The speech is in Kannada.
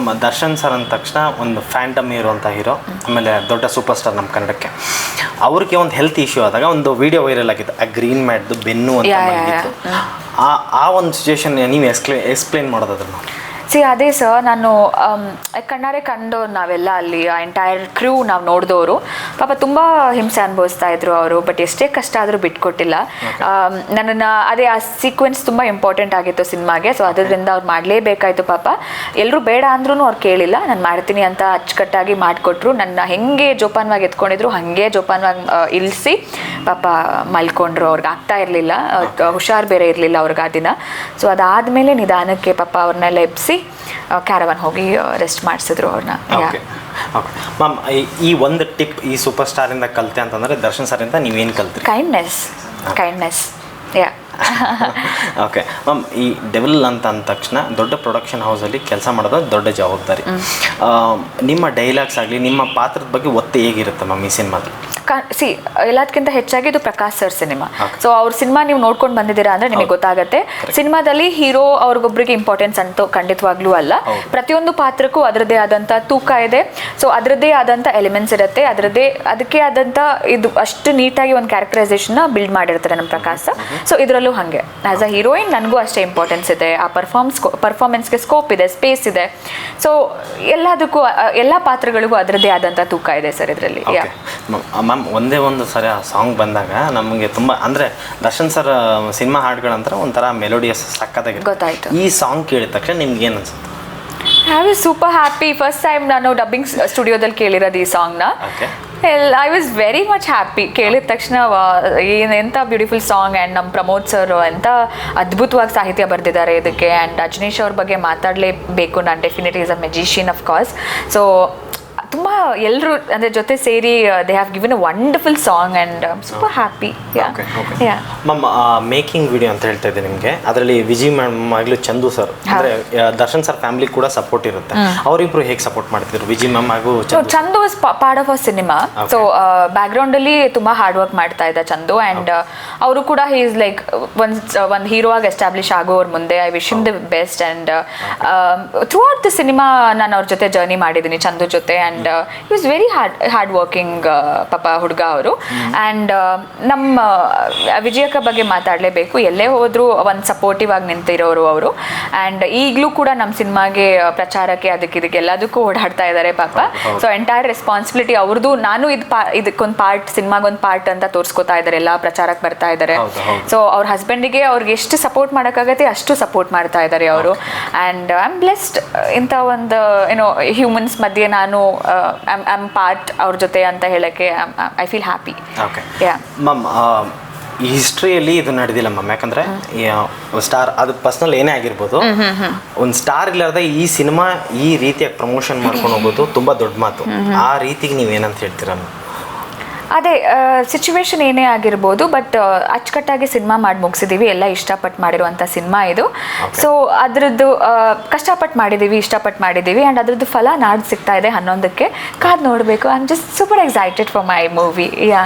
ಮ್ಯಾಮ್ ದರ್ಶನ್ ಸರ್ ಅಂದ ತಕ್ಷಣ ಒಂದು ಫ್ಯಾಂಟಮ್ ಇರುವಂಥ ಹೀರೋ, ಆಮೇಲೆ ದೊಡ್ಡ ಸೂಪರ್ ಸ್ಟಾರ್ ನಮ್ಮ ಕನ್ನಡಕ್ಕೆ. ಅವ್ರಿಗೆ ಒಂದು ಹೆಲ್ತ್ ಇಶ್ಯೂ ಆದಾಗ ಒಂದು ವಿಡಿಯೋ ವೈರಲ್ ಆಗಿತ್ತು, ಆ ಗ್ರೀನ್ ಮ್ಯಾಟ್ದು ಬೆನ್ನು ಅಂತ ಬಂದಿತ್ತು. ಆ ಒಂದು ಸಿಚುವೇಶನ್ ನೀವು ಎಕ್ಸ್ಪ್ಲೇನ್ ಮಾಡೋದಾದ್ರೂ? ಅದೇ ಸರ್, ನಾನು ಕಣ್ಣಾರೆ ಕಂಡವ್ರು ನಾವೆಲ್ಲ ಅಲ್ಲಿ, ಆ ಎಂಟೈರ್ ಕ್ರೂ ನಾವು ನೋಡಿದವರು ಪಾಪ ತುಂಬ ಹಿಂಸೆ ಅನುಭವಿಸ್ತಾ ಇದ್ರು ಅವರು. ಬಟ್ ಎಷ್ಟೇ ಕಷ್ಟ ಆದರೂ ಬಿಟ್ಕೊಟ್ಟಿಲ್ಲ ನನ್ನನ್ನು. ಅದೇ ಆ ಸೀಕ್ವೆನ್ಸ್ ತುಂಬ ಇಂಪಾರ್ಟೆಂಟ್ ಆಗಿತ್ತು ಸಿನಿಮಾಗೆ. ಸೊ ಅದರಿಂದ ಅವ್ರು ಮಾಡಲೇಬೇಕಾಯ್ತು ಪಾಪ. ಎಲ್ಲರೂ ಬೇಡ ಅಂದ್ರೂ ಅವ್ರು ಕೇಳಿಲ್ಲ, ನಾನು ಮಾಡ್ತೀನಿ ಅಂತ ಅಚ್ಚುಕಟ್ಟಾಗಿ ಮಾಡಿಕೊಟ್ರು. ನನ್ನ ಹೆಂಗೆ ಜೋಪಾನವಾಗಿ ಎತ್ಕೊಂಡಿದ್ರು ಹಾಗೆ ಜೋಪಾನವಾಗಿ ಇಳಿಸಿ ಪಾಪ ಮಲ್ಕೊಂಡ್ರು. ಅವ್ರಿಗೆ ಆಗ್ತಾ ಇರಲಿಲ್ಲ, ಹುಷಾರು ಬೇರೆ ಇರಲಿಲ್ಲ ಅವ್ರಿಗೆ ಆ ದಿನ. ಸೊ ಅದಾದಮೇಲೆ ನಿಧಾನಕ್ಕೆ ಪಾಪ ಅವ್ರನ್ನೆಲ್ಲ ಎಬ್ಬಿಸಿ ಕ್ಯಾರವನ್ ಹೋಗಿ ರೆಸ್ಟ್ ಮಾಡಿಸಿದ್ರು ಅವ್ರನ್ನ. ಮ್ಯಾಮ್, ಈ ಒಂದು ಟಿಪ್ ಈ ಸೂಪರ್ ಸ್ಟಾರಿಂದ ಕಲಿತೆ ಅಂತಂದರೆ ದರ್ಶನ್ ಸರಿಂದ ನೀವೇನು ಕಲ್ತ್ರಿ? ಕೈಂಡ್ನೆಸ್. ಯಾ ಓಕೆ ಮ್ಯಾಮ್, ಈ ಡೆವಿಲ್ ಅಂತ ಅಂದ ತಕ್ಷಣ ದೊಡ್ಡ ಪ್ರೊಡಕ್ಷನ್ ಹೌಸಲ್ಲಿ ಕೆಲಸ ಮಾಡೋದು ದೊಡ್ಡ ಜವಾಬ್ದಾರಿ. ನಿಮ್ಮ ಡೈಲಾಗ್ಸ್ ಆಗಲಿ, ನಿಮ್ಮ ಪಾತ್ರದ ಬಗ್ಗೆ ಒತ್ತು ಹೇಗಿರುತ್ತೆ ಮ್ಯಾಮ್ ಈ ಸಿನಿಮಾದಲ್ಲಿ? ಎಲ್ಲದಕ್ಕಿಂತ ಹೆಚ್ಚಾಗಿ ಇದು ಪ್ರಕಾಶ್ ಸರ್ ಸಿನಿಮಾ. ಸೊ ಅವ್ರ ಸಿನಿಮಾ ನೀವು ನೋಡ್ಕೊಂಡು ಬಂದಿದ್ದೀರಾ ಅಂದರೆ ನಿಮಗೆ ಗೊತ್ತಾಗುತ್ತೆ. ಸಿನಿಮಾದಲ್ಲಿ ಹೀರೋ ಅವ್ರಿಗೊಬ್ಬರಿಗೆ ಇಂಪಾರ್ಟೆನ್ಸ್ ಅಂತೂ ಖಂಡಿತವಾಗ್ಲೂ ಅಲ್ಲ. ಪ್ರತಿಯೊಂದು ಪಾತ್ರಕ್ಕೂ ಅದರದ್ದೇ ಆದಂಥ ತೂಕ ಇದೆ. ಸೊ ಅದರದ್ದೇ ಆದಂಥ ಎಲಿಮೆಂಟ್ಸ್ ಇರುತ್ತೆ, ಅದಕ್ಕೆ ಆದಂಥ ಇದು ಅಷ್ಟು ನೀಟಾಗಿ ಒಂದು ಕ್ಯಾರೆಕ್ಟರೈಸೇಷನ್ನ ಬಿಲ್ಡ್ ಮಾಡಿರ್ತಾರೆ ನಮ್ಮ ಪ್ರಕಾಶ್ ಸರ್. ಸೊ ಇದರಲ್ಲೂ ಹಾಗೆ ಆ್ಯಸ್ ಅ ಹೀರೋಯಿನ್ ನನಗೂ ಅಷ್ಟೇ ಇಂಪಾರ್ಟೆನ್ಸ್ ಇದೆ. ಆ ಪರ್ಫಾರ್ಮೆನ್ಸ್ಗೆ ಸ್ಕೋಪ್ ಇದೆ, ಸ್ಪೇಸ್ ಇದೆ. ಸೊ ಎಲ್ಲದಕ್ಕೂ, ಎಲ್ಲ ಪಾತ್ರಗಳಿಗೂ ಅದರದ್ದೇ ಆದಂಥ ತೂಕ ಇದೆ ಸರ್ ಇದರಲ್ಲಿ. ಮ್ಯಾಮ್, ಒಂದೇ ಒಂದು ಸರಿ ಆ ಸಾಂಗ್ ಬಂದಾಗ ನಮಗೆ ತುಂಬ ಅಂದರೆ ದರ್ಶನ್ ಸರ್ ಸಿನಿಮಾ ಹಾಡುಗಳಂದ್ರೆ ಒಂಥರ ಮೆಲೋಡಿಯಸ್ ಸಕ್ಕತ್ತಾಗಿರುತ್ತೆ. ಗೊತ್ತಾಯ್ತು. ಈ ಸಾಂಗ್ ಕೇಳಿದ ತಕ್ಷಣ ನಿಮ್ಗೆ ಏನು ಅನ್ಸುತ್ತೆ? I was super happy. First time ನಾನು ಡಬ್ಬಿಂಗ್ ಸ್ಟುಡಿಯೋದಲ್ಲಿ ಕೇಳಿರೋದು ಈ ಸಾಂಗ್ನ. I was very much happy. ಕೇಳಿದ ತಕ್ಷಣ ಎಂಥ ಬ್ಯೂಟಿಫುಲ್ ಸಾಂಗ್. ಆ್ಯಂಡ್ ನಮ್ಮ ಪ್ರಮೋದ್ ಸರ್ ಎಂಥ ಅದ್ಭುತವಾಗಿ ಸಾಹಿತ್ಯ ಬರೆದಿದ್ದಾರೆ ಇದಕ್ಕೆ. ಆ್ಯಂಡ್ ಅಜನೀಶ್ ಅವ್ರ ಬಗ್ಗೆ ಮಾತಾಡಲೇಬೇಕು ನಾನು. Definitely is a magician of course. So ತುಂಬ ಎಲ್ಲರೂ ಅಂದರೆ ಜೊತೆ ಸೇರಿ they have given a wonderful song and super happy. Ma'am, making video ಅಂತ ಹೇಳ್ತಾ ಇದ್ದೆ ನಿಮಗೆ. ಅದರಲ್ಲಿ ವಿಜಯ್ ಮ್ಯಾಮ್ ಆಗಲಿ ಚಂದು ಸರ್, ಅಂದರೆ ದರ್ಶನ್ ಸರ್ ಫ್ಯಾಮಿಲಿ ಕೂಡ ಸಪೋರ್ಟ್ ಇರುತ್ತೆ. ಅವರಿಬ್ರು ಹೇಗೆ ಸಪೋರ್ಟ್ ಮಾಡ್ತಿದ್ರು, ವಿಜಯ್ ಮ್ಯಾಮ್ ಹಾಗೂ Chandu was part of a cinema. So ಬ್ಯಾಕ್ಗ್ರೌಂಡಲ್ಲಿ ತುಂಬ ಹಾರ್ಡ್ ವರ್ಕ್ ಮಾಡ್ತಾ ಇದ್ದ ಚಂದು. ಆ್ಯಂಡ್ ಅವರು ಕೂಡ ಹಿ ಈಸ್ ಲೈಕ್ ಒಂದು ಹೀರೋ ಆಗಿ ಎಸ್ಟಾಬ್ಲಿಷ್ ಆಗೋವ್ರ ಮುಂದೆ. I wish him the best. And throughout the cinema ನಾನು ಅವ್ರ ಜೊತೆ ಜರ್ನಿ ಮಾಡಿದ್ದೀನಿ ಚಂದು ಜೊತೆ. And he was very hard working ಪಾಪ ಹುಡುಗ ಅವರು. ಆ್ಯಂಡ್ ನಮ್ಮ ವಿಜಯಕ್ಕ ಬಗ್ಗೆ ಮಾತಾಡಲೇಬೇಕು. ಎಲ್ಲೇ ಹೋದರೂ ಒಂದು ಸಪೋರ್ಟಿವ್ ಆಗಿ ನಿಂತಿರೋರು ಅವರು. ಆ್ಯಂಡ್ ಈಗಲೂ ಕೂಡ ನಮ್ಮ ಸಿನಿಮಾಗೆ ಪ್ರಚಾರಕ್ಕೆ ಇದಕ್ಕೆ ಎಲ್ಲದಕ್ಕೂ ಓಡಾಡ್ತಾ ಇದ್ದಾರೆ ಪಾಪ. ಸೊ ಎಂಟೈರ್ ರೆಸ್ಪಾನ್ಸಿಬಿಲಿಟಿ ಅವ್ರದ್ದು. ನಾನು ಇದಕ್ಕೊಂದು ಪಾರ್ಟ್, ಸಿನಿಮಾಗೊಂದು ಪಾರ್ಟ್ ಅಂತ ತೋರಿಸ್ಕೊತಾ ಇದ್ದಾರೆ, ಎಲ್ಲ ಪ್ರಚಾರಕ್ಕೆ ಬರ್ತಾ ಇದ್ದಾರೆ. ಸೊ ಅವ್ರ ಹಸ್ಬೆಂಡಿಗೆ ಅವ್ರಿಗೆ ಎಷ್ಟು ಸಪೋರ್ಟ್ ಮಾಡೋಕ್ಕಾಗತ್ತೆ ಅಷ್ಟು ಸಪೋರ್ಟ್ ಮಾಡ್ತಾ ಇದ್ದಾರೆ ಅವರು. And I am blessed. ಇಂಥ ಒಂದು ಏನೋ ಹ್ಯೂಮನ್ಸ್ ಮಧ್ಯೆ ನಾನು ಐ ಆಮ್ ಪಾರ್ಟ್ ಅವ್ರ ಜೊತೆ ಅಂತ ಹೇಳಕ್ಕೆ ಐ ಫೀಲ್ ಹ್ಯಾಪಿ. ಮ್ಯಾಮ್, ಈ ಹಿಸ್ಟ್ರಿಯಲ್ಲಿ ಇದು ನಡೆದಿಲ್ಲ ಮ್ಯಾಮ್. ಯಾಕಂದರೆ ಸ್ಟಾರ್ ಅದು ಪರ್ಸ್ನಲ್ ಏನೇ ಆಗಿರ್ಬೋದು, ಒಂದು ಸ್ಟಾರ್ ಇಲ್ಲಾರ್ದೆ ಈ ಸಿನಿಮಾ ಈ ರೀತಿಯಾಗಿ ಪ್ರಮೋಷನ್ ಮಾಡ್ಕೊಂಡು ಹೋಗೋದು ತುಂಬ ದೊಡ್ಡ ಮಾತು. ಆ ರೀತಿಗೆ ನೀವೇನಂತ ಹೇಳ್ತೀರಾ? ಅದೇ ಸಿಚುವೇಶನ್ ಏನೇ ಆಗಿರ್ಬೋದು, ಬಟ್ ಅಚ್ಚುಕಟ್ಟಾಗಿ ಸಿನಿಮಾ ಮಾಡಿ ಮುಗಿಸಿದ್ದೀವಿ. ಎಲ್ಲ ಇಷ್ಟಪಟ್ಟು ಮಾಡಿರುವಂಥ ಸಿನಿಮಾ ಇದು. ಸೊ ಅದರದ್ದು ಕಷ್ಟಪಟ್ಟು ಮಾಡಿದ್ದೀವಿ, ಇಷ್ಟಪಟ್ಟು ಮಾಡಿದ್ದೀವಿ. ಆ್ಯಂಡ್ ಅದರದ್ದು ಫಲ ನಾಡ್ದು ಸಿಗ್ತಾ ಇದೆ 11ಕ್ಕೆ. ಕಾದು ನೋಡಬೇಕು. I am just super excited for my movie. Yeah